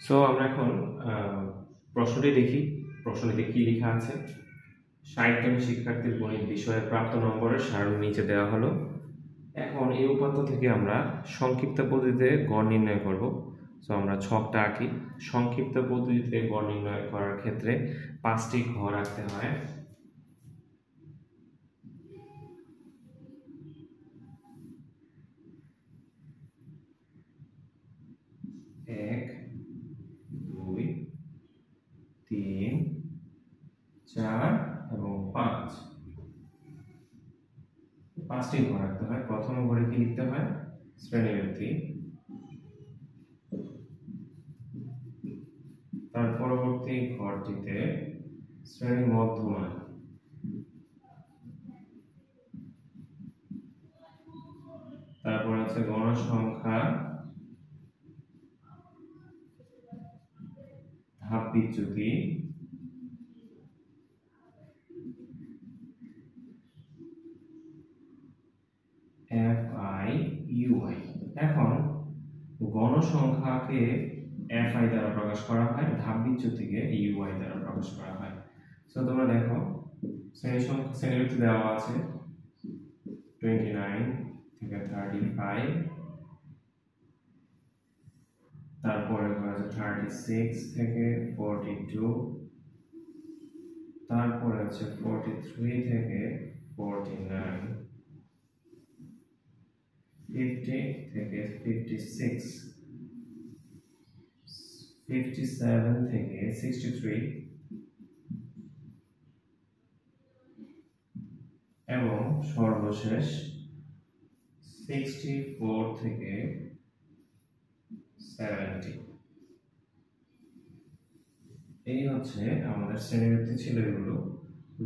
So আমরা এখন প্রশ্নটি দেখি। প্রশ্নটিতে কি লেখা আছে। 60 জন শিক্ষার্থীর গণিত বিষয়ে প্রাপ্ত নম্বরের সারণী নিচে দেওয়া হলো। এখন এই উপাত্ত থেকে আমরা সংক্ষিপ্ত পদ্ধতিতে গড় নির্ণয় করব। সো আমরা ছকটা আঁকি। সংক্ষিপ্ত পদ্ধতিতে গড় নির্ণয় করার ক্ষেত্রে 5টি ঘর রাখতে হয়। এক, 2, 3, 4 এবং 5। 5টি ঘর রাখতে হয়। প্রথম ঘরে কি লিখতে হয়? শ্রেণীব্যক্তি। তার পরবর্তী ঘরটিতে শ্রেণী মধ্যমান। তারপর আছে গণসংখ্যা, ধাপ বিচ্যুতি, FI, UI। এখন গণসংখ্যাকে FI দ্বারা প্রকাশ করা হয়, ধাপ বিচ্যুতিকে UI দ্বারা প্রকাশ করা হয়। সো তোমরা দেখো শ্রেণীব্যক্তি দেওয়া আছে 29 থেকে 35, তারপরে আছে 36 থেকে 42, তারপরে আছে 43 থেকে 49, 50 থেকে 56, 57 থেকে 63 এবং সর্বশেষ 64 থেকে 70। এই হচ্ছে আমাদের শ্রেণীব্যক্তি ছিল এগুলো।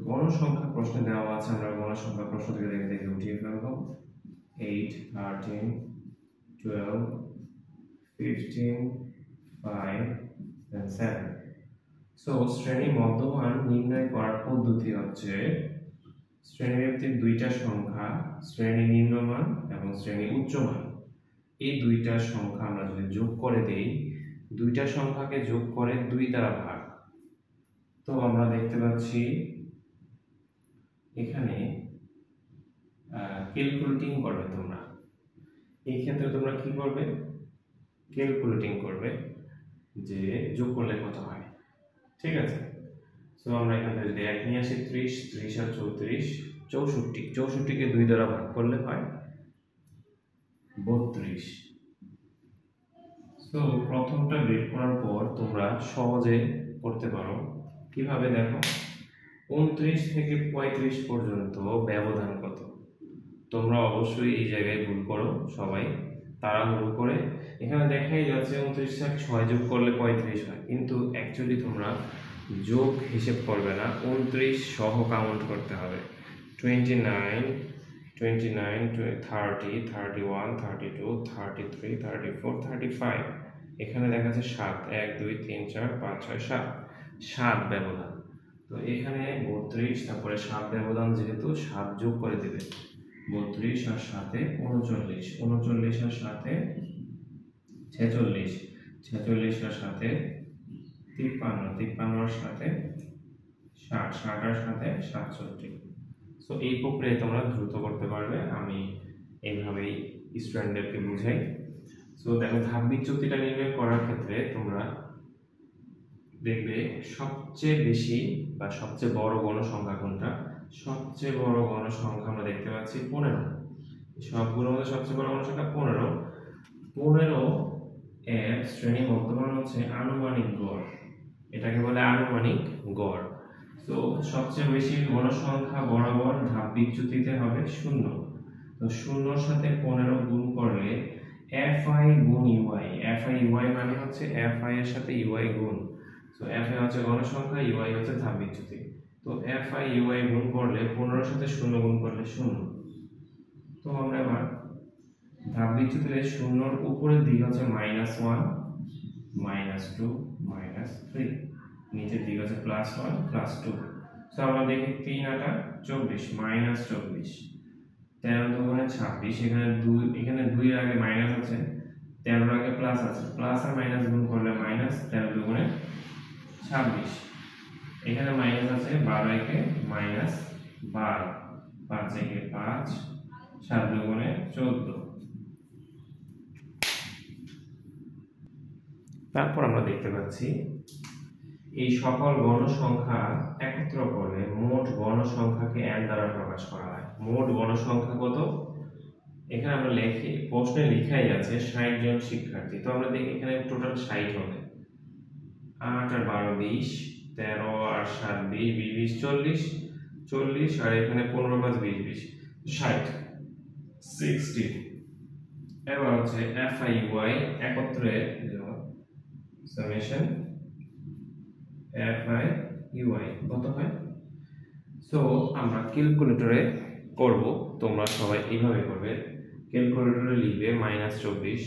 গণসংখ্যা প্রশ্নে দেওয়া আছে, আমরা গণসংখ্যা প্রশ্ন থেকে দেখে উঠিয়ে ফেলবো। 8, 13, 12, 15, 5 and 7। সো শ্রেণী মধ্যমান নির্ণয় করার পদ্ধতি হচ্ছে শ্রেণীব্যক্তির দুইটা সংখ্যা, শ্রেণী নিম্নমান এবং শ্রেণী উচ্চমান। এই দুইটা সংখ্যা আমরা যদি যোগ করে দেই, দুইটা সংখ্যাকে যোগ করে 2 দ্বারা ভাগ, তো আমরা দেখতে পাচ্ছি এখানে ক্যালকুলেটিং করবে তোমরা। এই ক্ষেত্রে তোমরা কি করবে? ক্যালকুলেটিং করবে যে যোগ করলে কত হয়। ঠিক আছে। সো আমরা এখানে যদি 1 নিয়ে আসি 30, 30 আর 34, 64, 64কে 2 দ্বারা ভাগ করলে হয় 32। সো প্রথমটা বের করার পর তোমরা সহজে করতে পারো। কিভাবে দেখো, 29 থেকে 35 পর্যন্ত ব্যবধান কত? তোমরা অবশ্যই এই জায়গায় ভুল করো সবাই, তাড়াহুড়ো করে। এখানে দেখাই যাচ্ছে 29 থেকে 6 যোগ করলে 35 হয়, কিন্তু অ্যাকচুয়ালি তোমরা যোগ হিসেব করবে না, 29 সহ কাউন্ট করতে হবে। 29, 29, 30, 31, 32, 33, 34, 35। এখানে দেখা যাচ্ছে 7, 1, 2, 3, 4, 5, 6, 7, 7 ব্যবধান। তো এখানে 32, তারপরে 7 ব্যবধান, যেহেতু 7 যোগ করে দেবে। 32 আর 7 39, 39 আর 7 46, 46 আর 7 53, 53 আর 7 60, 60 আর 7 67। সো এই প্রক্রিয়ায় তোমরা দ্রুত করতে পারবে, আমি এইভাবেই স্টুডেন্টদেরকে বুঝাই। সো দেখো, ধাপ বিচ্যুতিটা নির্ণয় করার ক্ষেত্রে তোমরা দেখবে সবচেয়ে বেশি বা সবচেয়ে বড় গণসংখ্যা কোনটা। সবচেয়ে বড় গণসংখ্যা আমরা দেখতে পাচ্ছি 15। সবগুলোর মধ্যে সবচেয়ে বড় গণসংখ্যা 15। 15 এর শ্রেণী মধ্যমান হচ্ছে আনুমানিক গড়, এটাকে বলে আনুমানিক গড়। তো সবচেয়ে বেশি গণসংখ্যা বরাবর ধাপ বিচ্যুতিতে হবে 0। তো 0-র সাথে 15 গুণ করলে FI গুণ UI, FI UI মানে হচ্ছে FI এর সাথে UI গুণ। তো FI হচ্ছে গণসংখ্যা, UI হচ্ছে ধাপ বিচ্যুতি। তো FI UI গুণ করলে 15-র সাথে 0 গুণ করলে 0। তো আমরা এবার ধাপ বিচ্যুতিতে 0-র উপরের দিক হচ্ছে -1, -2, -3, নিচের দিক হচ্ছে +1, +2। তো আমরা দেখি 3 8 24, -24, 13 দুগুণে 26, এখানে 2 এর আগে মাইনাস আছে, 13 আগে প্লাস আছে, প্লাস আর মাইনাস গুণ করলে মাইনাস, 13 দুগুণে 26, এখানে মাইনাস আছে, 12 একে মাইনাস 12, 5 একে 5, 7 দুগুণে 14। তারপর আমরা দেখতে পাচ্ছি এই সকল গণ সংখ্যা একত্র করলে মোট গণ সংখ্যাকে n দ্বারা প্রকাশ করা হয়। মোট গণ সংখ্যা কত? এখানে আমরা লিখি, প্রশ্নে লেখাই আছে 60 জন শিক্ষার্থী, তো আমরা দেখি এখানে টোটাল 60 হবে, 8 আর 12 20, 13 আর 7 20, 20 40, 40 আর এখানে 15 5 20 20, 60, 60। এবার হচ্ছে FIUI একত্রে সামেশন FIUI কত হয়? সো আমরা ক্যালকুলেটরে করব, তোমরা সবাই এইভাবে করবে। ক্যালকুলেটরে লিখবে -24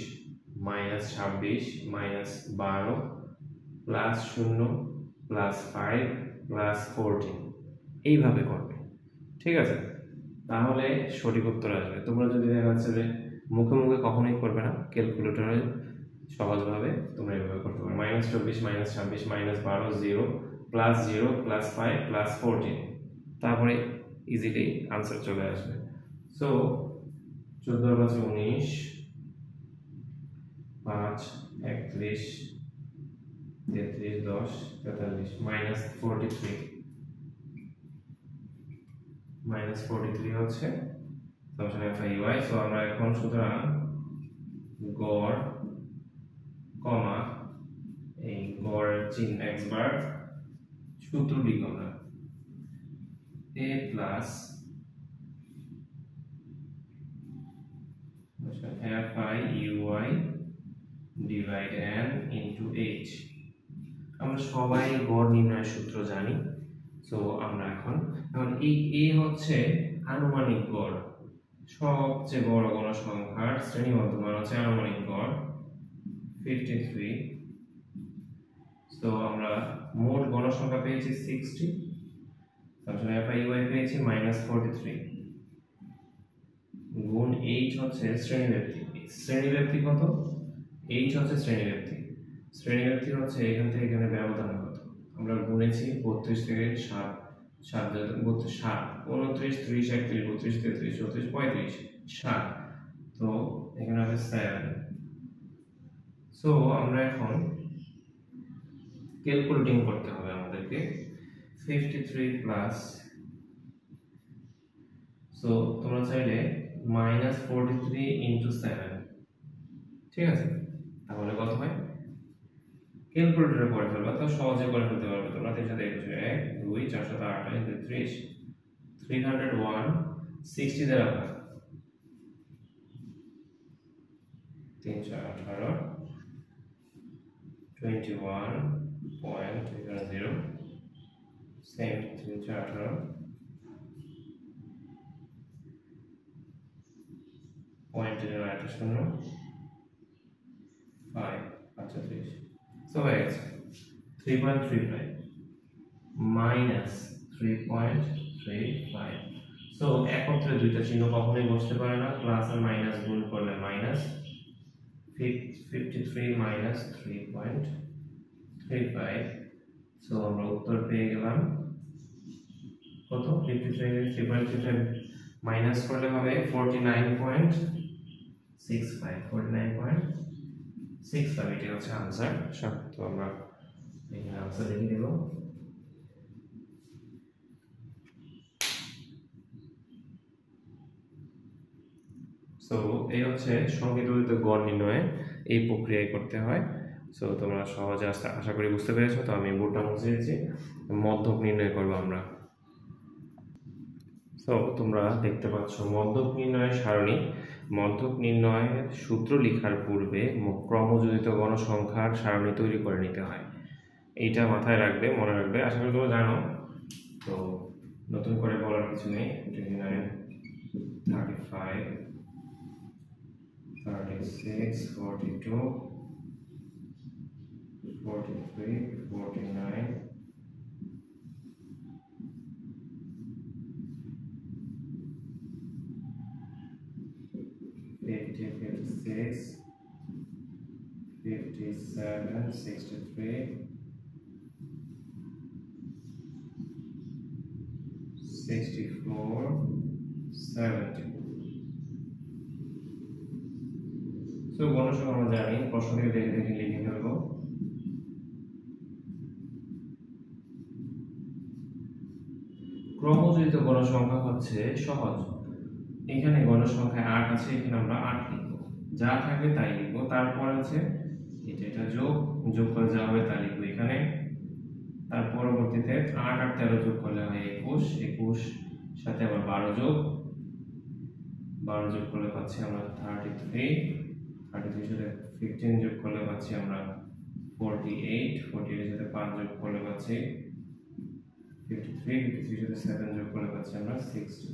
-26 -12 +0 +5 +14, এইভাবে করবে, ঠিক আছে? তাহলে সঠিক উত্তর আসবে। তোমরা যদি দেখা যাচ্ছে যে মুখে মুখে কখনোই করবে না, ক্যালকুলেটরে সহজভাবে তোমরা এইভাবে করতে পারো। -24 -26 -12 0 +0 +5 +14, তারপরে ইজিলি আনসার চলে আসবে। সো 14 + 19, 5 31 33 10 43 -43 হচ্ছে সামেশন FIUI। সো আমরা এখন সুতরাং গড় কমা এই গড়ের চিহ্ন x বার সূত্র লিখব আমরা, a plus FIUI divide n into h। আমরা সবাই গড় নির্ণয়ের সূত্র জানি। সো আমরা এখন এই a হচ্ছে আনুমানিক গড়, সবচেয়ে বড় গণ সংখ্যার শ্রেণীবদ্ধ মান হচ্ছে আনুমানিক গড় 53। সো আমরা মোট গণ সংখ্যা পেয়েছি 60, তাহলে FIUI পেয়েছি -43 গুণ h হচ্ছে শ্রেণীব্যাপ্তি। শ্রেণীব্যাপ্তি কত? h হচ্ছে শ্রেণীব্যাপ্তি, শ্রেণীব্যাপ্তি হচ্ছে এখান থেকে এখানে ব্যবধান কত? আমরা গুনেছি 32 থেকে 7, 7 32 7 29 30 31 32 33 34 35 7, তো এখানে হবে 7। সো আমরা এখন ক্যালকুলেটিং করতে হবে আমাদেরকে 53 প্লাস, সো তোমরা চাইলে -43 ইনটু 7, ঠিক আছে? তাহলে কত হয়? ক্যালকুলেটরে করে ফেলবা, তো সহজে করে ফেলতে পারবে তোমরা। 3 সাথে 21 1 2 4 সাথে 8 33 301 60 দ্বারা ভাগ, 3 4 18 21.0 সেম 3 4 18 0.0 5 35। সো হয়ে গেছে 3.35 মাইনাস 3.35। সো একত্রে দুইটা চিহ্ন কখনোই বসতে পারে না, প্লাস আর মাইনাস গুণ করলে মাইনাস, 53 মাইনাস 3.35। সো আমরা উত্তর পেয়ে গেলাম কত? 53 3.35 মাইনাস করলে হবে 49.65, 49.65, এটা হচ্ছে আনসার। তো আমরা এখানে আনসার লিখে দেব। সো এই হচ্ছে সংখ্যাগুলিতে গড় নির্ণয়ে এই প্রক্রিয়ায় করতে হয়। সো তোমরা সহজে আশা করি বুঝতে পেরেছো। তো আমি বোর্ডটা মুছে দিয়েছি, মধ্যক নির্ণয় করবো আমরা। সো তোমরা দেখতে পাচ্ছ মধ্যক নির্ণয়ের সারণী। মধ্যক নির্ণয়ের সূত্র লেখার পূর্বে ক্রমযোজিত গণসংখ্যার সারণী তৈরি করে নিতে হয়। এইটা মাথায় রাখবে, মনে রাখবে, আশা করি তোমরা জানো। তো নতুন করে বলার কিছু নেই। 29 35 36 42 43 49 50 56 57, 63, 64, 70. সো গণসংখ্যা আমরা জানি, প্রশ্ন থেকে দেখে দেখে লিখে ফেলবো। ক্রমযোজিত গণসংখ্যা হচ্ছে সহজ। এখানে গণসংখ্যা 8 আছে, এখানে আমরা 8 লিখবো, যা থাকবে তাই লিখবো। তারপর আছে এটা যোগ করে যা হবে তা লিখবো এখানে। তার পরবর্তীতে 8 আর 13 যোগ করলে হয় 21, 21 সাথে আবার 12 যোগ করলে পাচ্ছি আমরা 33, 33 সাথে 15 যোগ করলে পাচ্ছি আমরা 48, 48 সাথে 5 যোগ করলে পাচ্ছি 53, 53 সাথে 7 যোগ করলে পাচ্ছি আমরা 60।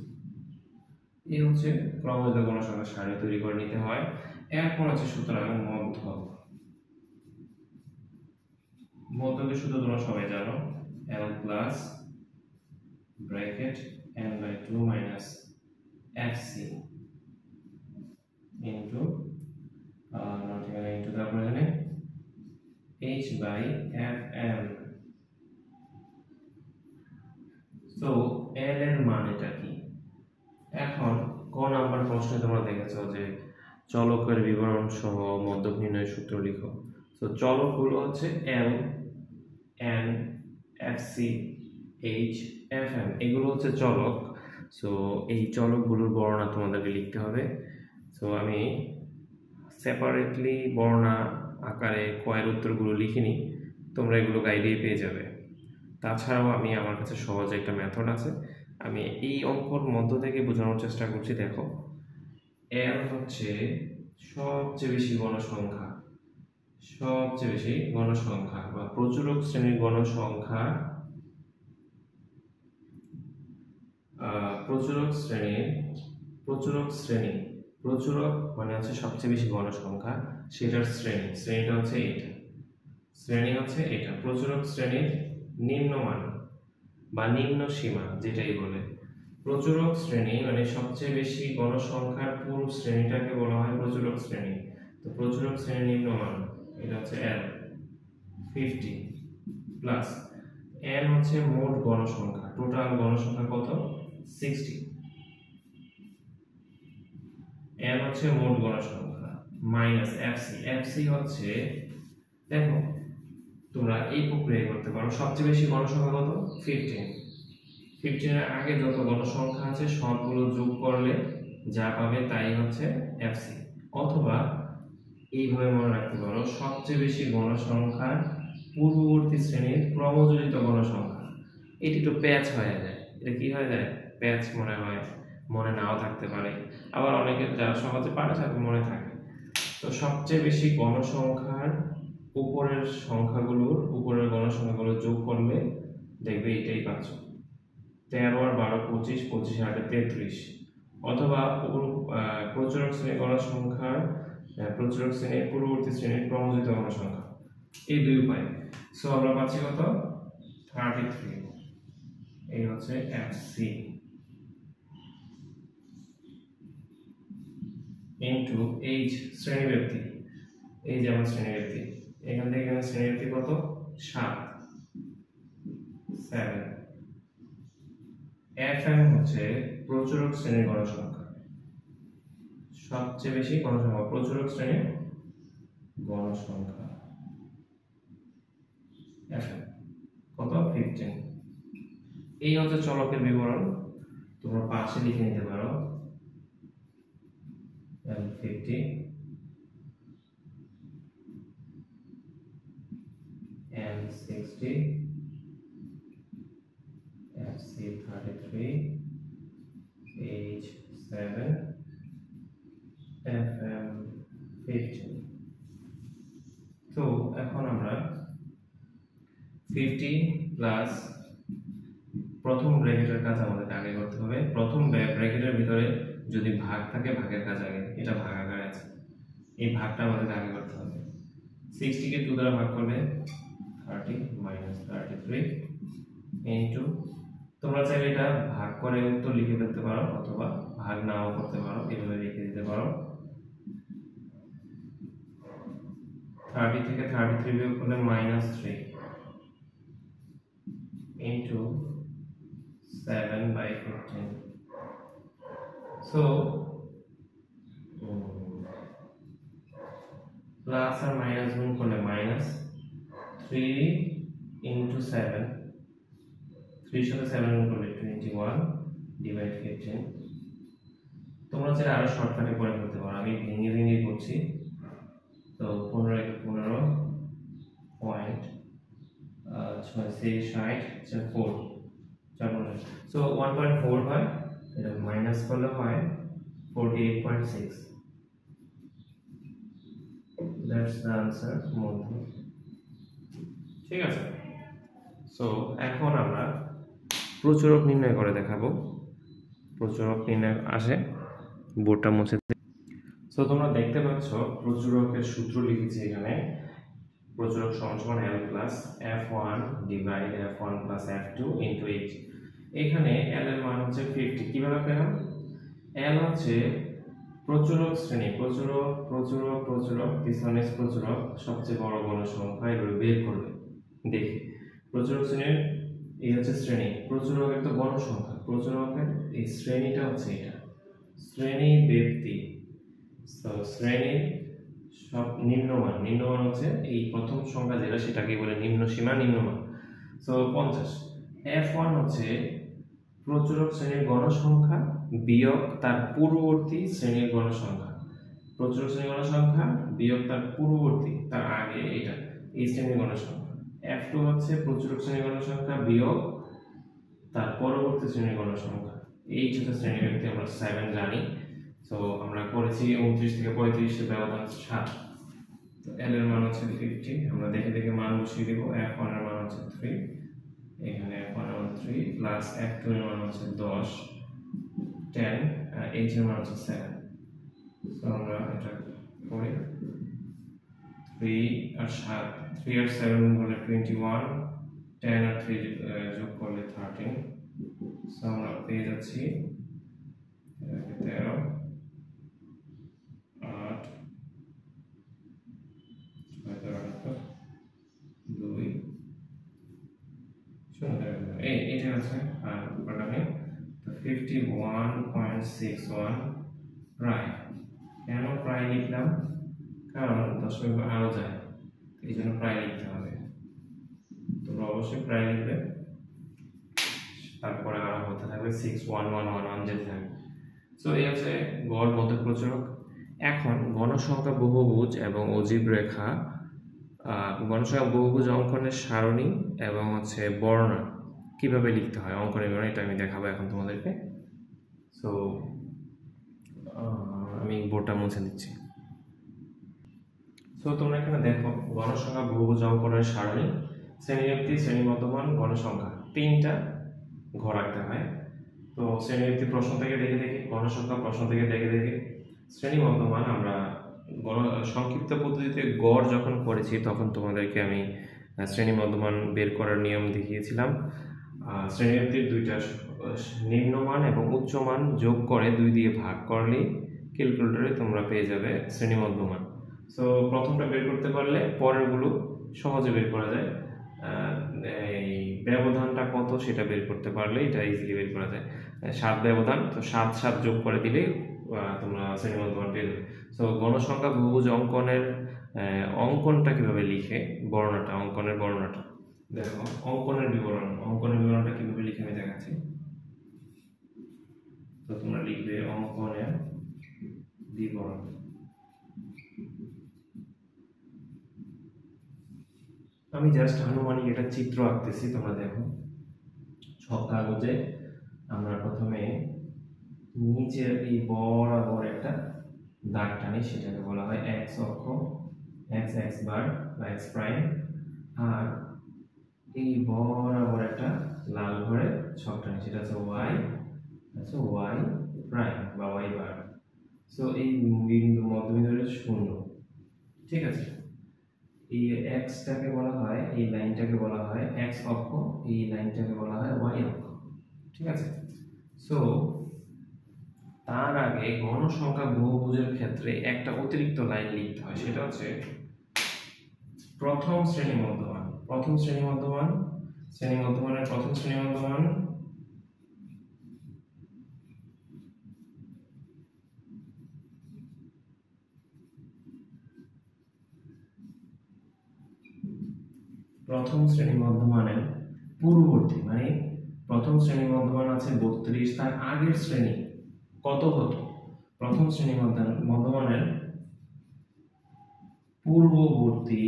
এই হচ্ছে ক্রমযোজিত গণসংখ্যার সারি তৈরি করে নিতে হয়। এরপর আছে সুতরাং মধ্যকের সূত্র তোমরা সবাই জানো, L plus bracket n/2 minus fc into not এখানে ইনটু তারপর এখানে h/fm। সো L এর মানেটা কি? এখন ক নাম্বার প্রশ্নে তোমরা দেখেছো যে চলকের বিবরণ সহ মধ্যক নির্ণয়ের সূত্র লিখো। তো চলকগুলো হচ্ছে L, N, Fc, H, Fm, এগুলো হচ্ছে চলক। সো এই চলকগুলোর বর্ণনা তোমাদেরকে লিখতে হবে। সো আমি সেপারেটলি বর্ণনা আকারে কয়ের উত্তরগুলো লিখিনি, তোমরা এগুলো গাইডেই পেয়ে যাবে। তাছাড়াও আমার কাছে সহজ একটা মেথড আছে, আমি এই অঙ্কর মধ্য থেকে বোঝানোর চেষ্টা করছি। দেখো, L হচ্ছে সবচেয়ে বেশি গণসংখ্যা বা প্রচুরক শ্রেণীর গণসংখ্যা। প্রচুরক মানে হচ্ছে সবচেয়ে বেশি গণসংখ্যা, সেটার শ্রেণীটা হচ্ছে এটা। প্রচুরক শ্রেণীর নিম্নমান বা নিম্ন সীমা যেটাই বলে। প্রচুরক শ্রেণী মানে সবচেয়ে বেশি গণসংখ্যার পুরো শ্রেণীটাকে বলা হয় প্রচুরক শ্রেণী। তো প্রচুরক শ্রেণীর নিম্নমান এটা হচ্ছে L 50 প্লাস N হচ্ছে মোট গণসংখ্যা, টোটাল গণসংখ্যা কত? 60। N হচ্ছে মোট গণসংখ্যা মাইনাস FC হচ্ছে, দেখো তোমরা এই প্রক্রিয়া করতে পারো, সবচেয়ে বেশি গণসংখ্যা কত? 15 এর আগে যত গণসংখ্যা আছে সবগুলো যোগ করলে যা পাবে তাই হচ্ছে FC। অথবা এইভাবে মনে রাখতে পারো, সবচেয়ে বেশি গণসংখ্যার পূর্ববর্তী শ্রেণীর ক্রমযোজিত গণসংখ্যা। এটি একটু প্যাচ হয়ে যায়, এটা কি হয়ে যায়? প্যাচ মনে হয়, মনে নাও থাকতে পারে, আবার অনেকের যারা সহজে পারে তাদের মনে থাকে। তো সবচেয়ে বেশি গণসংখ্যার উপরের গণসংখ্যাগুলো যোগ করলে দেখবে এটাই পাচ্ছ। 13 আর 12 25, 25 আর 8 33। অথবা প্রচুরক শ্রেণীর পূর্ববর্তী শ্রেণীর ক্রমযোজিত গণসংখ্যা, এই দুই উপায়। সো আমরা পাচ্ছি কত? 33। এই হচ্ছে FC ইনটু H শ্রেণীব্যাপ্তি। এই যে আমার শ্রেণীব্যাপ্তি, এখান থেকে এখানে শ্রেণীব্যাপ্তি কত? 7। FM হচ্ছে প্রচুরক শ্রেণীর গণসংখ্যা, সবচেয়ে বেশি গণসংখ্যা প্রচুরক শ্রেণীর গণসংখ্যা FM কত? 15। এই হচ্ছে চলকের বিবরণ, তোমরা পাশে লিখে নিতে পারো। L50 N60 FC33 H7 FM15। তো এখন আমরা 50 প্লাস প্রথম ব্র্যাকেটের কাজ আমাদের আগে করতে হবে। প্রথম ব্র্যাকেটের ভিতরে যদি ভাগ থাকে, ভাগের কাজ আগে, এটা ভাগাকারে আছে, এই ভাগটা আমাদের আগে করতে হবে। 60 কে 2 দ্বারা ভাগ করলে 30 মাইনাস 33 ইনটু, তোমরা চাইলে এটা ভাগ করে উত্তর লিখে ফেলতে পারো, অথবা ভাগ নাও করতে পারো, এভাবে লিখে দিতে পারো। 30 থেকে 33 বিয়োগ করলে -3 into 7/15. So প্লাস আর মাইনাস গুণ করলে -3 into 7, 3 সাথে 7 গুণ করলে 21 ডিভাইড 15. তোমরা চাইলে আরো শর্টকাটে করে ফেলতে পারো, আমি ভেঙে ভেঙে করছি। তো 15 পয়েন্ট 4 সো 1.4 হয়, এটা মাইনাস করলে হয় 48.6. দ্যাটস দ্য আনসার মধ্য। ঠিক আছে, সো এখন আমরা প্রচুরক নির্ণয় করে দেখাবো। প্রচুরক নির্ণয় আসে, বোর্ডটা মুছে। সো তোমরা দেখতে পাচ্ছ প্রচুরকের সূত্র লিখেছি এখানে। প্রচুরক সমান L plus F1 divide F1 plus F2 into H। এখানে L এর মান হচ্ছে 50। কিভাবে পেলাম? L হচ্ছে প্রচুরক শ্রেণী, প্রচুরক প্রচুরক প্রচুরক তিসানিস প্রচুরক সবচেয়ে বড় গণ সংখ্যা, এগুলো বের করবে। দেখি প্রচুরক শ্রেণীর এই হচ্ছে শ্রেণী, প্রচুরকের তো গণ সংখ্যা, প্রচুরকের এই শ্রেণীটা হচ্ছে এটা শ্রেণী ব্যক্তি। তো শ্রেণীর সব নিম্নমান, নিম্নমান হচ্ছে এই প্রথম সংখ্যা যেটা সেটাকে বলে নিম্ন সীমা, নিম্নমান। সো 50। F1 হচ্ছে প্রচুরক শ্রেণীর গণসংখ্যা বিয়োগ তার পূর্ববর্তী শ্রেণীর গণসংখ্যা। প্রচুরক শ্রেণীর গণসংখ্যা বিয়োগ তার পূর্ববর্তী, তার আগে এটা এই শ্রেণীর গণসংখ্যা। F2 হচ্ছে প্রচুরক শ্রেণীর গণসংখ্যা বিয়োগ তার পরবর্তী শ্রেণীর গণসংখ্যা। এই হচ্ছে শ্রেণী ব্যক্তি, আমরা 7 জানি। সো আমরা করেছি 29 থেকে 35 এর ব্যবধান 7। তো L এর মান হচ্ছে 50, আমরা দেখে দেখে মান বসিয়ে দেব। F1 এর মান হচ্ছে 3, এখানে F1 এর মান 3 প্লাস F2 এর মান হচ্ছে 10, 10, H এর মান হচ্ছে 7। সো আমরা এটা করি 3 আর 7, 3 আর 7 গুণ করলে 21, 10 আর 3 যোগ করলে 13। সো আমরা পেয়ে যাচ্ছি 13, 8, 2, এটা আছে আর পাঠাবে। তো 51.61 প্রায়। কেন প্রায় লিখলাম? কারণ দশমিক আরো যায়, এই জন্য প্রায় লিখতে হবে। তোমরা অবশ্যই প্রায় লিখবে, তারপরে আরো হতে থাকবে 61111 যেতে থাকবে। সো এই হচ্ছে গড় মধ্য প্রচুরক। এখন গণসংখ্যা বহুভুজ এবং অজীব রেখা, গণসংখ্যা বহুভুজ অঙ্কনের সারণী এবং হচ্ছে বর্ণনা কিভাবে লিখতে হয়, অঙ্কনের বিবরণ, এটা আমি দেখাবো এখন তোমাদেরকে। সো আমি বোর্ডটা মুছে দিচ্ছি। সো তোমরা এখানে দেখো গণসংখ্যা বহুভুজ অঙ্কনের সারণী, শ্রেণীব্যক্তি, শ্রেণী মধ্যমান, গণসংখ্যা, 3টা ঘর রাখতে হয়। তো শ্রেণীব্যক্তি প্রশ্ন থেকে দেখে দেখে, গণসংখ্যা প্রশ্ন থেকে দেখে দেখে, শ্রেণী মধ্যমান আমরা সংক্ষিপ্ত পদ্ধতিতে গড় যখন করেছি তখন তোমাদেরকে আমি শ্রেণী মধ্যমান বের করার নিয়ম দেখিয়েছিলাম। শ্রেণীব্যক্তির দুইটা নিম্নমান এবং উচ্চমান যোগ করে 2 দিয়ে ভাগ করলেই ক্যালকুলেটরে তোমরা পেয়ে যাবে শ্রেণী মধ্যমান। সো প্রথমটা বের করতে পারলে পরেরগুলো সহজে বের করা যায়। এই ব্যবধানটা কত সেটা বের করতে পারলে এটা ইজিলি বের করা যায়। 7 ব্যবধান, তো 7 7 যোগ করে দিলে তোমরা শ্রেণী মধ্যমান পেয়ে যাবে। সো গণসংখ্যা বহুভুজ অঙ্কনের অঙ্কনটা কিভাবে লিখে, বর্ণনাটা, অঙ্কনের বর্ণনাটা দেখো। অঙ্কনের বিবরণটা কিভাবে লিখে আমি দেখাচ্ছি। তো তোমরা লিখবে অঙ্কনের বিবরণ। আমি জাস্ট আনুমানিক একটা চিত্র আঁকতেছি, তোমরা দেখো। সব কাগজে আমরা প্রথমে নিচের এই বরাবর একটা দাগ টানি, সেটাকে বলা হয় এক্স অক্ষ, এক্স এক্স বার বা এক্স প্রাইম। আর এই বরাবর একটা লাল ঘরে ছক টানি, সেটা হচ্ছে ওয়াই, আচ্ছা ওয়াই প্রাইম বা ওয়াই বার। সো এই বিন্দু মধ্যবিন্দুটা 0, ঠিক আছে। এই এক্সটাকে বলা হয়, এই লাইনটাকে বলা হয় এক্স অক্ষ, এই লাইনটাকে বলা হয় ওয়াই অক্ষ, ঠিক আছে। সো তার আগে গণসংখ্যা বহুভুজের ক্ষেত্রে একটা অতিরিক্ত লাইন লিখতে হয়, সেটা হচ্ছে প্রথম শ্রেণী মধ্যমান, প্রথম শ্রেণী মধ্যমান, শ্রেণী মধ্যমানের প্রথম শ্রেণী মধ্যমান প্রথম শ্রেণী মধ্যমানের পূর্ববর্তী, মানে প্রথম শ্রেণী মধ্যমান আছে 32, তার আগের শ্রেণী কত হতো? প্রথম শ্রেণী মধ্যমানের পূর্ববর্তী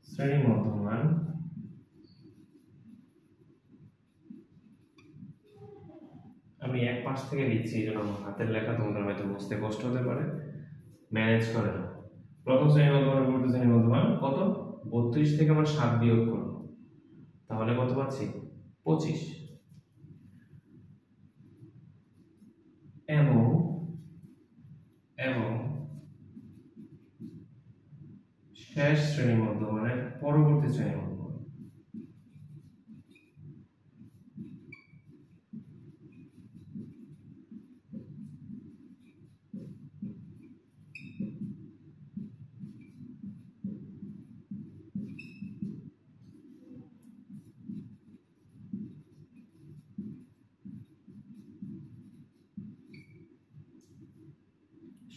শ্রেণী মধ্যমান আমি এক পাশ থেকে লিখছি, এই জন্য আমার হাতের লেখা তোমাদের হয়তো বুঝতে কষ্ট হতে পারে, ম্যানেজ করে নাও। প্রথম শ্রেণী মধ্যমান পূর্ববর্তী শ্রেণী মধ্যমান কত? 32 থেকে আমরা 7 বিয়োগ করব, তাহলে কত পাচ্ছি? 25। এবং শেষ শ্রেণী মধ্যমানের পরবর্তী শ্রেণী মধ্যমান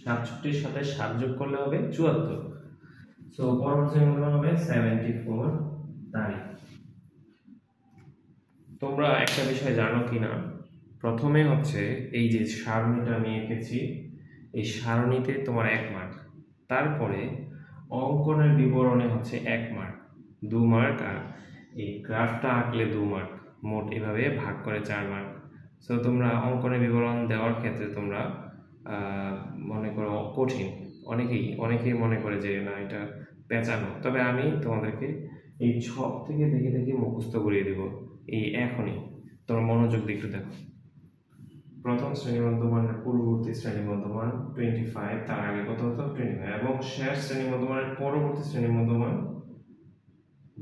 সাতষট্টির সাথে 7 যোগ করলে হবে 74। সো পরবর্তী শ্রেণী মধ্যমান হবে 74 তারিখ। তোমরা একটা বিষয় জানো কিনা, প্রথমে হচ্ছে এই যে সারণীটা আমি এঁকেছি, এই সারণীতে তোমার 1 মার্ক, তারপরে অঙ্কনের বিবরণে হচ্ছে 1 মার্ক, 2 মার্ক, আর এই গ্রাফটা আঁকলে 2 মার্ক, মোট এভাবে ভাগ করে 4 মার্ক। সো তোমরা অঙ্কনের বিবরণ দেওয়ার ক্ষেত্রে তোমরা মনে করো কঠিন, অনেকেই মনে করে যে না এটা পেঁচানো, তবে আমি তোমাদেরকে এই ছক থেকে দেখে দেখে মুখস্থ করিয়ে দেব এই এখনই। তোমরা মনোযোগ দিয়ে একটু দেখো। প্রথম শ্রেণী মধ্যমানের পূর্ববর্তী শ্রেণী মধ্যমান 25, তার আগে কত হতো? 25, এবং শেষ শ্রেণী মধ্যমানের পরবর্তী শ্রেণী মধ্যমান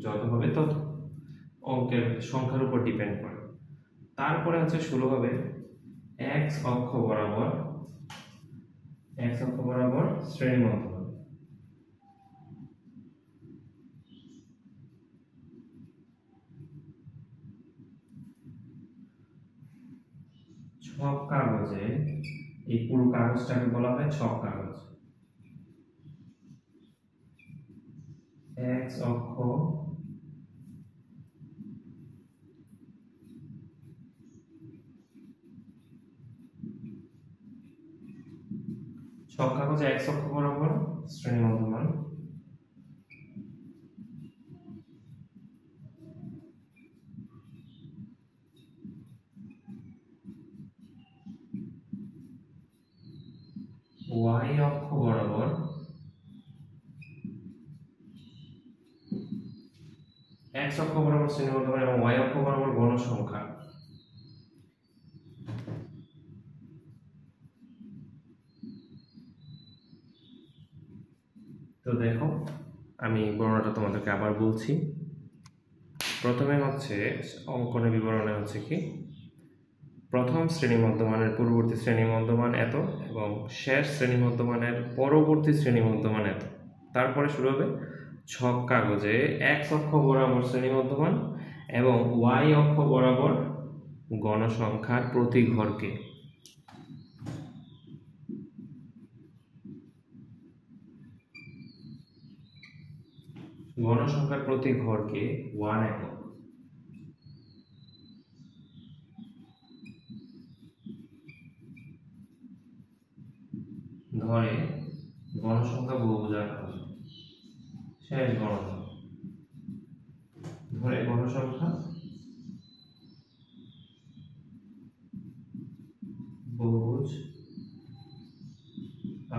যত হবে তত, অঙ্কের সংখ্যার উপর ডিপেন্ড করে। তারপরে হচ্ছে শুরু হবে x অক্ষ বরাবর শ্রেণী মধ্যমান। ছক কাগজে, এই পুরো কাগজটাকে বলা হয় ছক কাগজ। x অক্ষ ছক কাগজে x অক্ষ বরাবর শ্রেণী মধ্যমান, y অক্ষ বরাবর x অক্ষ বরাবর শ্রেণী মধ্যমান এবং y অক্ষ বরাবর গণসংখ্যা। তো দেখো আমি বর্ণনাটা তোমাদেরকে আবার বলছি। প্রথমে হচ্ছে অঙ্কনের বিবরণে হচ্ছে কি, প্রথম শ্রেণী মধ্যমানের পূর্ববর্তী শ্রেণী মধ্যমান এত এবং শেষ শ্রেণী মধ্যমানের পরবর্তী শ্রেণী মধ্যমান এত। তারপরে শুরু হবে ছক কাগজে x অক্ষ বরাবর শ্রেণী মধ্যমান এবং y অক্ষ বরাবর গণসংখ্যার প্রতি ঘরকে। গণসংখ্যার প্রতি ঘরকে 1 একক। ধরে গণসংখ্যা বহুভুজাকার, শেষ গণসংখ্যা ধরে গণসংখ্যা বহুভুজ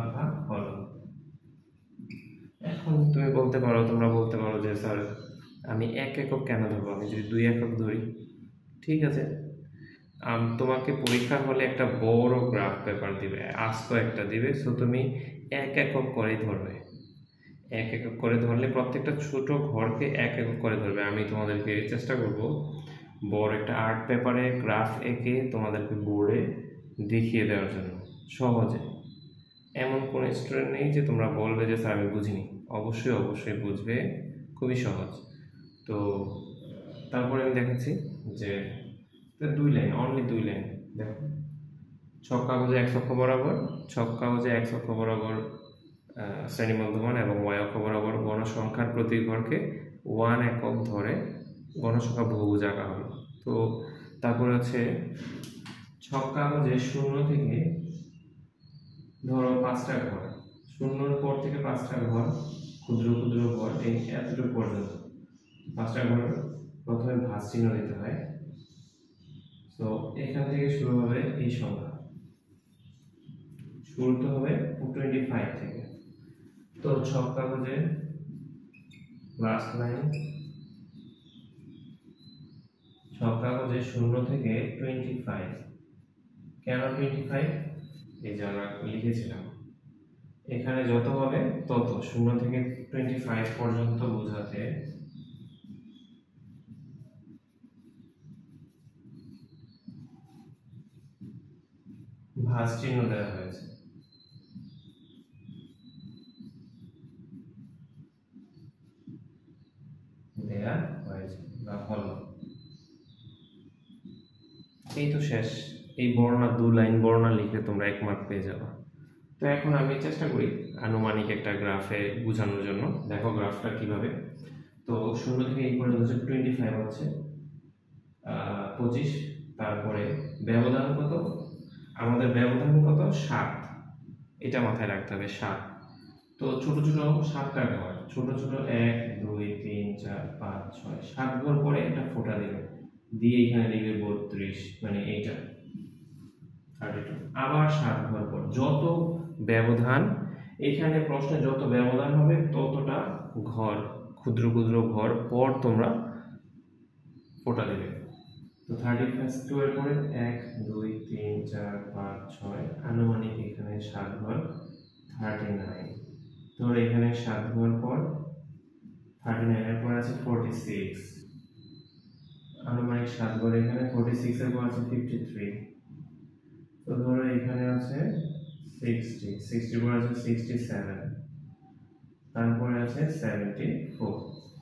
আকার হলো। এখন তুমি বলতে পারো, তোমরা বলতে পারো যে স্যার আমি 1 একক কেন ধরবো, আমি যদি 2 একক ধরি। ঠিক আছে, তোমাকে পরীক্ষার হলে একটা বড় গ্রাফ পেপার দিবে, আস্ত একটা দিবে, সো তুমি 1 একক করেই ধরবে। 1 একক করে ধরলে প্রত্যেকটা ছোট ঘরকে 1 একক করে ধরবে। আমি তোমাদেরকে চেষ্টা করব বড় একটা আর্ট পেপারে গ্রাফ এঁকে তোমাদেরকে বোর্ডে দেখিয়ে দেওয়ার জন্য সহজে। এমন কোনো স্টুডেন্ট নেই যে তোমরা বলবে যে স্যার আমি বুঝিনি, অবশ্যই অবশ্যই বুঝবে, খুবই সহজ। তো তারপরে আমি দেখাচ্ছি যে 2 লাইন, অনলি 2 লাইন। দেখো, ছক কাগজে এক অক্ষ বরাবর, ছক কাগজে এক অক্ষ বরাবর শ্রেণী মধ্যমান এবং ওয়াই অক্ষ বরাবর গণসংখ্যার প্রতি ঘরকে 1 একক ধরে গণসংখ্যা বহুভুজ আঁকা হলো। তো তারপরে হচ্ছে ছক কাগজে 0 থেকে ধরো 5টা ঘর, 0-র পর থেকে 5টা ঘর, ক্ষুদ্র ক্ষুদ্র ঘর, এই এতটুকু পর্যন্ত 5টা ঘর প্রথমে ভাঁজ চিহ্ন দিতে হয়। তো এখান থেকে শুরু হবে এই সংখ্যা, শুরু তো হবে 25 থেকে। তো ছক কাগজে লাস্ট লাইন, ছক কাগজে 0 থেকে 25, কেন 25? এই যে আমরা লিখেছিলাম, এখানে যত হবে তত, 0 থেকে 25 পর্যন্ত বোঝাতে ভাঁজ চিহ্ন দেওয়া হয়েছে। এই তো শেষ। এই বর্ণনা 2 লাইন বর্ণনা লিখলে তোমরা 1 মার্ক পেয়ে যাবে। তো এখন আমি চেষ্টা করি আনুমানিক একটা গ্রাফে বোঝানোর জন্য। দেখো গ্রাফটা কিভাবে। তো 0 থেকে এই পর্যন্ত হচ্ছে 25 হচ্ছে 25, তারপরে ব্যবধান কত? আমাদের ব্যবধান কত? 7, এটা মাথায় রাখতে হবে, 7। তো ছোট ছোট 7টা ঘর, ছোট ছোট 1 2 3 4 5 6 7 ঘর পরে একটা ফোঁটা দিবে, দিয়ে এখানে লিখবে 32, মানে এইটা 32। আবার 7 ঘর পর যত ব্যবধান, এখানে প্রশ্নে যত ব্যবধান হবে ততটা ঘর, ক্ষুদ্র ক্ষুদ্র ঘর পর তোমরা ফোঁটা দিবে। তো 32 এর পরে 1 2 3 4 5 6, আনুমানিক এখানে 7 ঘর 39। তোর এখানে 7 ঘর পর 39 এর পর আছে 46, আনুমানিক 7 ঘর এখানে 46 এর পর আছে 53। তো ধরো এখানে আছে 60, 60 পর আছে 67, তারপরে আছে 74,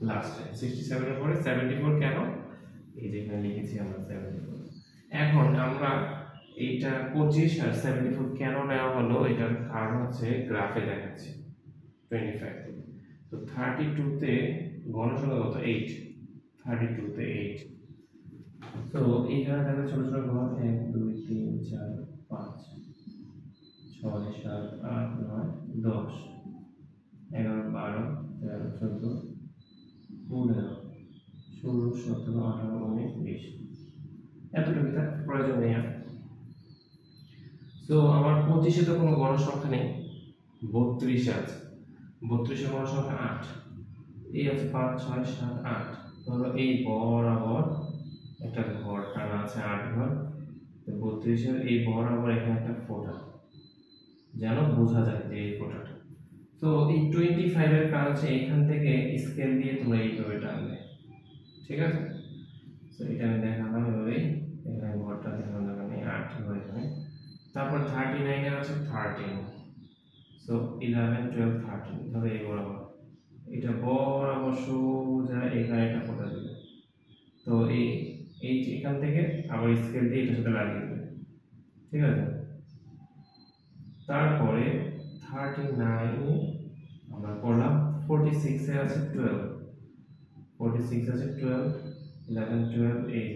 লাস্টে 67 এর পরে 74। কেন? এই যে এখানে লিখেছি আমরা 74। এখন আমরা এইটা 25 আর 74 কেন নেওয়া হলো, এটার কারণ হচ্ছে গ্রাফে দেখাচ্ছি 25 থেকে। তো 32 তে গণসংখ্যা কত? 8, 32 তে 8। তো এইখানে দেখো ছোট ছোট ঘর 1 2 3 4 5 6 7 8 9 10 11 12 13 14 15 16 17 18 19 20, এতটুকু তার প্রয়োজন নেই। তো আমার 25-এ তো কোনো গণসংখ্যা নেই, 32-এ আছে, 32-এর গণসংখ্যা 8, এই আছে 5 6 7 8। ধরো এই বরাবর একটা ঘর টানা আছে 8 ঘর, 32-এর এই বরাবর এখানে একটা ফোঁটা, যেন বোঝা যায় যে এই ফোঁটাটা। তো এই 25 এর কাজ হচ্ছে এখান থেকে স্কেল দিয়ে তোমরা এইভাবে টানবে, ঠিক আছে? তো এটা আমি দেখালাম এভাবেই, এখানে ঘরটা দেখানো দরকার নেই, 8 ঘর এখানে। তারপর 39 এর আছে 13, সো 11 12 13, ধরো এই বরাবর এটা বরাবর সোজা এখানে একটা ফোঁটা দিবে। তো এই এখান থেকে আবার স্কেল দিয়ে এটার সাথে লাগিয়ে দেবে, ঠিক আছে? তারপরে 39 আমরা করলাম, 46 এ আছে 12, 46 আছে 12, 11 12, এই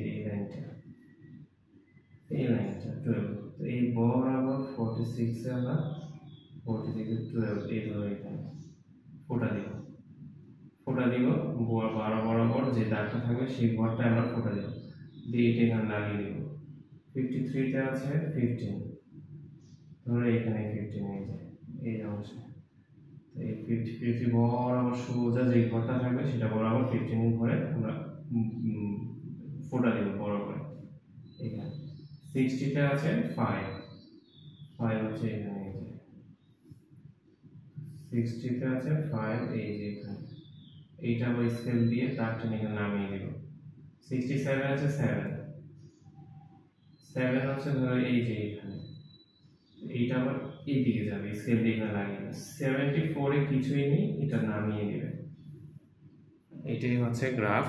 লাইনটা 12। তো এই বরাবর 46 এ আমরা 46 এ 12 এই ধরো এখানে ফোঁটা দিব, বরাবর যে দাগটা থাকবে সেই ঘরটা আমরা ফোঁটা দিব, দিয়ে এটা এখানে লাগিয়ে দিব। 53 তে আছে 15, ধরো এখানে 15, এই অংশে এই 50 বরাবর সোজা যে ঘরটা থাকবে সেটা বরাবর 15 ঘরে আমরা ফোঁটা দিব বরাবর এখানে। 60 তে আছে 5 হচ্ছে এখানে, এই যে 60 তে আছে 5, এই যে এখানে এইটা আবার স্কেল দিয়ে তারটা এখানে নামিয়ে দিব। 67 আছে 7 হচ্ছে ধরো এই যে এখানে, এইটা আবার এইদিকে যাবে, স্কেল দিয়ে এখানে লাগিয়ে 74 এ কিছুই নেই, এটা নামিয়ে দিবে। এটাই হচ্ছে গ্রাফ,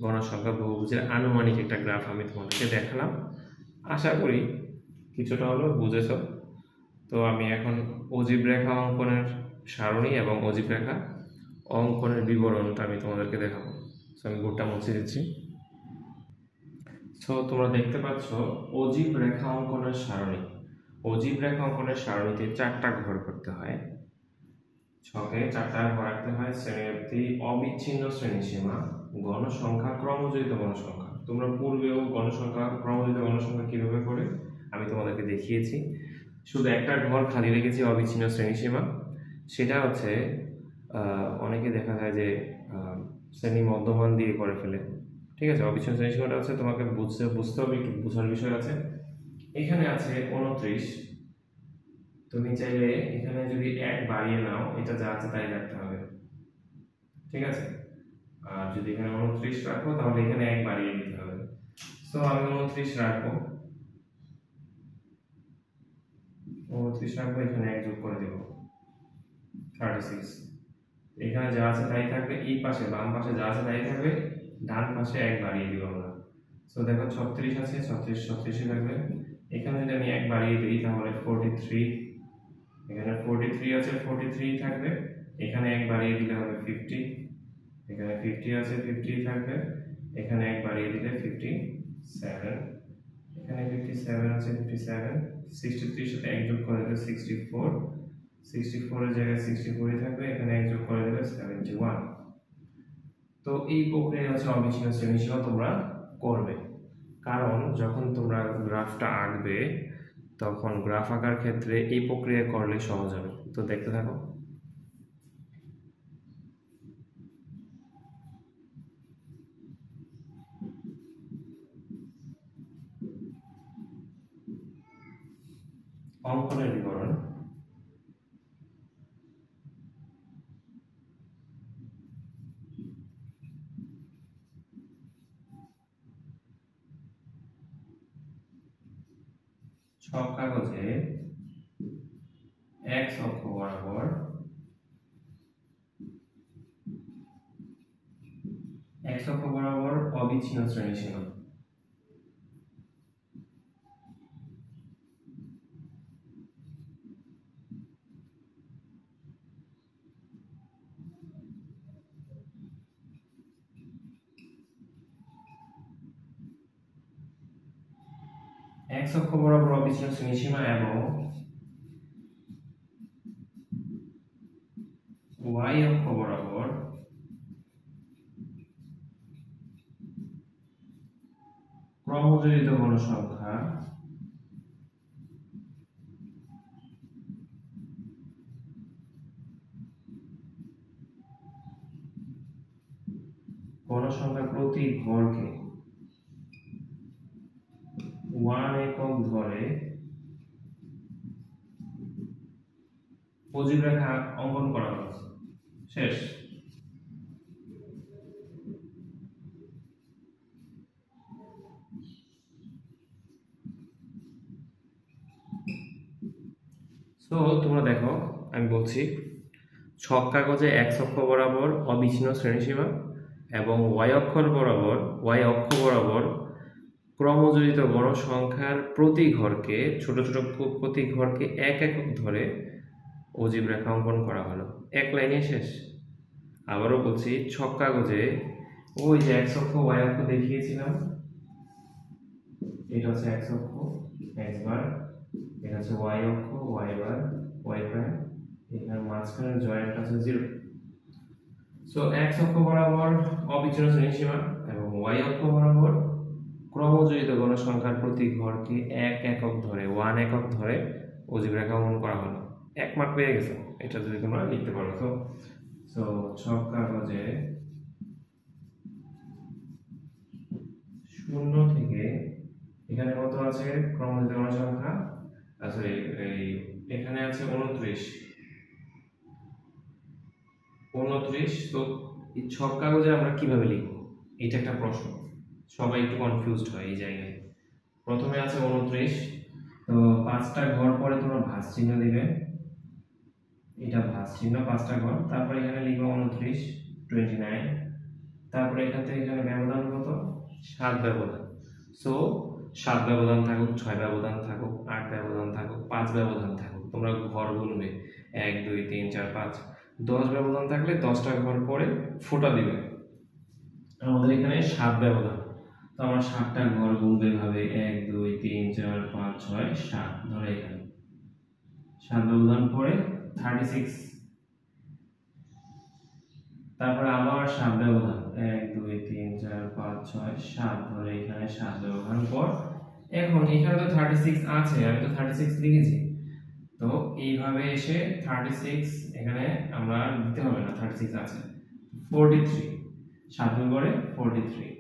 গণসংখ্যা বহুভুজের আনুমানিক একটা গ্রাফ আমি তোমাদেরকে দেখালাম। আশা করি কিছুটা হলেও বুঝেছ। তো আমি এখন অজীব রেখা অঙ্কনের সারণী এবং অজীব রেখা অঙ্কনের বিবরণটা আমি তোমাদেরকে দেখাবো। সো আমি বোর্ডটা মুছে দিচ্ছি। সো তোমরা দেখতে পাচ্ছ অজীব রেখা অঙ্কনের সারণী। অজীব রেখা অঙ্কনের সারণীতে 4টা ঘর করতে হয়, ছকে 4টা ঘর রাখতে হয়। শ্রেণী অবিচ্ছিন্ন শ্রেণীসীমা, গণসংখ্যা, ক্রমযোজিত গণসংখ্যা। তোমরা পূর্বেও গণসংখ্যা, ক্রমযোজিত গণসংখ্যা কিভাবে করে আমি তোমাদেরকে দেখিয়েছি। শুধু একটা ঘর খালি রেখেছি অবিচ্ছিন্ন শ্রেণীসীমা। সেটা হচ্ছে অনেকে দেখা যায় যে শ্রেণী মধ্যমান দিয়ে করে ফেলে। ঠিক আছে, অবিচ্ছিন্ন শ্রেণীসীমাটা হচ্ছে তোমাকে বুঝতে হবে, একটু বোঝার বিষয় আছে। এখানে আছে 29, তুমি চাইলে এখানে যদি 1 বাড়িয়ে নাও, এটা যা আছে তাই রাখতে হবে। ঠিক আছে, আর যদি এখানে 29 রাখো তাহলে এখানে 1 বাড়িয়ে দিতে হবে। সো আমি 29 রাখবো, 29 রাখবো, এখানে 1 যোগ করে দেব 36। এখানে যা আছে তাই থাকবে, এই পাশে বাম পাশে যা আছে তাই থাকবে, ডান পাশে 1 বাড়িয়ে দিব আমরা। সো দেখো 36 আছে, 36 থাকবে। এখানে যদি আমি 1 বাড়িয়ে দিই তাহলে 43, এখানে 43 আছে, 43 থাকবে। এখানে 1 বাড়িয়ে দিলে হবে 50, এখানে 50 আছে, 50 থাকবে। এখানে 1 বাড়িয়ে দিলে 57, এখানে 57 আছে, 57। 63 সাথে 1 যোগ করে দিলে 64, 64 এর জায়গায় 64 থাকবে। এখানে 1 যোগ করে দিলে 71। তো এই প্রক্রিয়া হচ্ছে অবিচ্ছিন্ন শ্রেণীসীমা তোমরা করবে, কারণ যখন তোমরা গ্রাফটা আঁকবে তখন গ্রাফ আঁকার ক্ষেত্রে এই প্রক্রিয়া করলে সহজ হবে। তো দেখতে থাকো। অঙ্কনের বিবরণ। ছক কাগজে x অক্ষ বরাবর অবিচ্ছিন্ন শ্রেণীসীমা। x অক্ষ বরাবর অবিচ্ছিন্ন শ্রেণীসীমা এবং y অক্ষ বরাবর ক্রমযোজিত গণসংখ্যা প্রতি ঘরকে 1 একক ধরে অজীব রেখা অঙ্কন করা হয়েছে। শেষ। তো তোমরা দেখো, আমি বলছি ছক কাগজে x অক্ষ বরাবর অবিচ্ছিন্ন শ্রেণীসীমা এবং y অক্ষ বরাবর ক্রমযোজিত গণসংখ্যার প্রতি ঘরকে, ছোট ছোট প্রতি ঘরকে 1 একক ধরে অজীব রেখা অঙ্কন করা হলো। এক লাইনে শেষ। আবারও বলছি, ছক কাগজে ওই যে x অক্ষ y অক্ষ দেখিয়েছিলাম, এটা হচ্ছে x অক্ষ x বার, এটা হচ্ছে y অক্ষ y বার y প্রাইম, এখানে মাঝখানের জয়েন্ট আছে 0। সো x অক্ষ বরাবর অবিচ্ছিন্ন শ্রেণীসীমা এবং y অক্ষ বরাবর ক্রমযোজিত গণসংখ্যার প্রতি ঘরকে 1 একক ধরে 1 একক ধরে অজীব রেখা অঙ্কন করা হলো। 1 মার্ক পেয়ে গেছো, এটা যদি তোমরা লিখতে পারো। তো সো ছক কাগজে 0 থেকে এখানে কত আছে ক্রমযোজিত গণসংখ্যা, সরি এখানে আছে 29। তো এই ছক কাগজে আমরা কিভাবে লিখব, এটা একটা প্রশ্ন, সবাই একটু কনফিউজড হয় এই জায়গায়। প্রথমে আছে 29, তো তো 5টা ঘর পরে তোমরা ভাঁজ চিহ্ন দিবে, এটা ভাঁজ চিহ্ন 5টা ঘর, তারপরে এখানে লিখবে 29 29, তারপরে এখান থেকে এখানে ব্যবধান কত 7 ব্যবধান। সো 7 ব্যবধান থাকুক, 6 ব্যবধান থাকুক, 8 ব্যবধান থাকুক, 5 ব্যবধান থাকুক, তোমরা ঘর গুনবে 1 2 3 4 5, 10 ব্যবধান থাকলে 10টা ঘর পরে ফোঁটা দিবে। আমাদের এখানে 7 ব্যবধান, তো আমরা 7টা ঘর গুনবে ভাবে 1 2 3 4 5 6 7, ধরো এখানে 7 ব্যবধান পরে 36, তারপরে আবার 7 ব্যবধান 1 2 3 4 5 6 7, ধরো এখানে 7 ব্যবধান পর। এখন এখানে তো 36 আছে, আমি তো 36 লিখেছি, তো এইভাবে এসে 36 এখানে আমরা দিতে হবে না, 36 আছে, 43 7 পরে 43,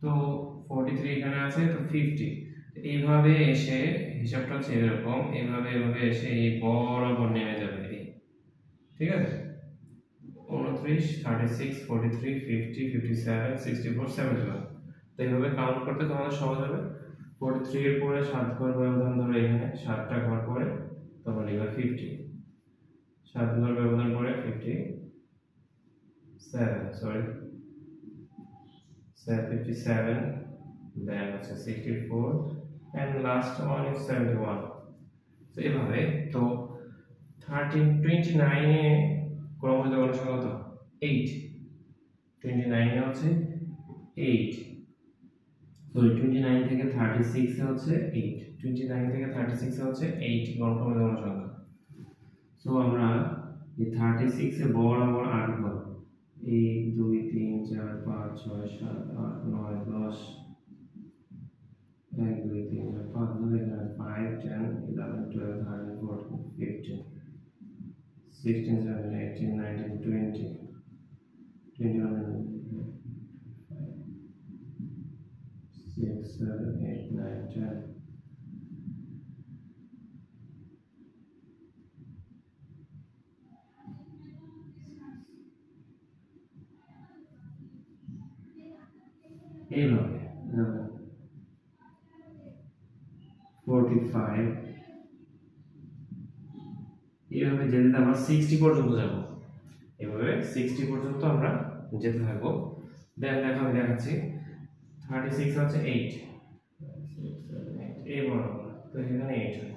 তো 43 এখানে আছে, তো 50। এইভাবে এসে হিসাবটা হচ্ছে এরকম, এইভাবে এসে এই বরাবর নেমে যাবে, ঠিক আছে, 29 36 43 50 57 64 71। তো এইভাবে কাউন্ট করতে তোমাদের সহজ হবে। 43 এর পরে 7 ঘর ব্যবধান, ধরো এখানে 7টা ঘর পরে তোমরা লিখবে 50, 7 ঘর ব্যবধান পরে 57, then আছে 64 and last one is 71। তো এইভাবে তো 29 এ ক্রমযুক্ত গণসংখ্যা কত 8, 29 এ হচ্ছে 8, সরি 29 থেকে 36 এ হচ্ছে 8, 29 থেকে 36 এ হচ্ছে 8 ক্রমযুক্ত গণসংখ্যা। সো আমরা এই 36 এ বরাবর 8 ঘর, 1 2 3 4 5 6 7 8 9 10, 1 2 3 4 5 5 10 11 12 13 14 15 16 17 18 19 20 21 6 7 8 9 10। এইভাবে 45, এইভাবে যেতে আমরা 60 পর্যন্ত যাব, এইভাবে 60 পর্যন্ত আমরা যেতে থাকবো। দেখো আমি দেখাচ্ছি, 36 হচ্ছে 8, এই বরাবর, তো এখানে 8 হয়,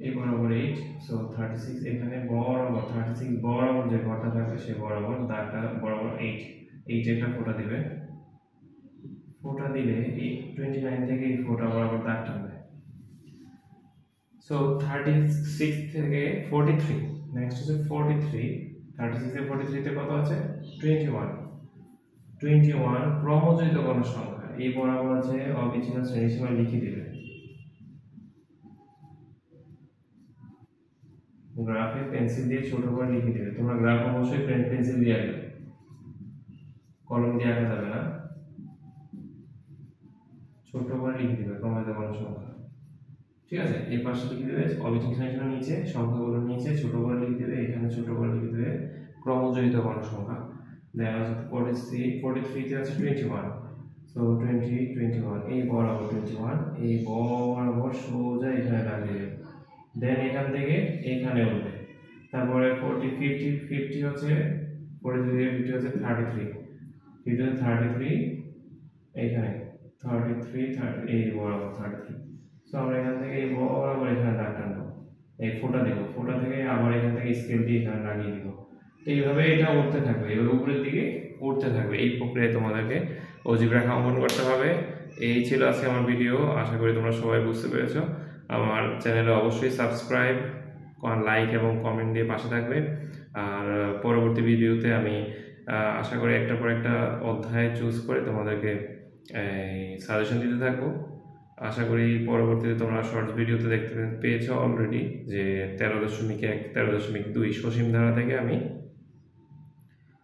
এই বরাবর 8, সো 36 এখানে বরাবর 36 বরাবর যে ঘরটা থাকবে সে বরাবর দাগটা বরাবর 8 একটা ফোঁটা দিবে, ফোঁটা দিলে এই 29 থেকে এই ফোঁটা বরাবর দাগ টানবে। সো 36 থেকে 43, নেক্সট হচ্ছে 43, 36 থেকে 43 তে কত আছে 21 ক্রমযুক্ত গণসংখ্যা, এই বরাবর আছে অবিচ্ছিন্ন শ্রেণীসীমা লিখে দিবে, গ্রাফে পেন্সিল দিয়ে ছোট করে লিখে দিবে। তোমরা গ্রাফ অবশ্যই পেন্সিল দিয়ে আঁকবে, কলম দিয়ে আঁকা যাবে না, ছোট করে লিখে দিবে ক্রমযুক্ত গণসংখ্যা, ঠিক আছে। এই পাশে লিখে দেবে অবিচ্ছিন্ন শ্রেণীসীমা নিচে, সংখ্যাগুলো নিচে ছোট করে লিখে দেবে, এখানে ছোট করে লিখে দেবে ক্রমযুক্ত গণসংখ্যা। দেন আছে 43 তে আছে 21, সো 21 এই বরাবর 21, এই বরাবর সোজা এখানে লাগিয়ে দেবে, দেন এখান থেকে এখানে উঠবে। তারপরে 50 হচ্ছে 43 50 হচ্ছে 33, 50 হচ্ছে 33, এখানে 33 এই বরাবর 33, সো আমরা এখান থেকে এই বরাবর এখানে দাগ টানবো, এই ফোঁটা দেবো, ফোঁটা থেকে আবার এখান থেকে স্কেল দিয়ে এখানে লাগিয়ে দিব। তো এইভাবে এটা উঠতে থাকবে, এবার উপরের দিকে উঠতে থাকবে। এই প্রক্রিয়ায় তোমাদেরকে অজীব রেখা অঙ্কন করতে হবে। এই ছিল আজকে আমার ভিডিও, আশা করি তোমরা সবাই বুঝতে পেরেছো। আমার চ্যানেলে অবশ্যই সাবস্ক্রাইব, লাইক এবং কমেন্ট দিয়ে পাশে থাকবে। আর পরবর্তী ভিডিওতে আমি আশা করি একটার পর একটা অধ্যায় চুজ করে তোমাদেরকে সাজেশন দিতে থাকবো। আশা করি পরবর্তীতে তোমরা শর্টস ভিডিওতে দেখতে পেয়েছো অলরেডি যে 13.1 13.2 সসীম ধারা থেকে আমি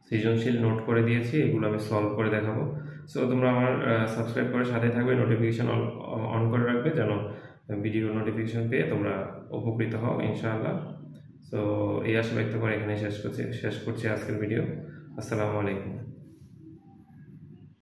সৃজনশীল নোট করে দিয়েছি, এগুলো আমি সলভ করে দেখাবো। সো তোমরা আমার সাবস্ক্রাইব করে সাথে থাকবে, নোটিফিকেশন অন করে রাখবে যেন ভিডিও নোটিফিকেশন পেয়ে তোমরা উপকৃত হও ইনশাআল্লাহ। সো এই আশা ব্যক্ত করে এখানে শেষ করছি আজকের ভিডিও। আসসালামু আলাইকুম।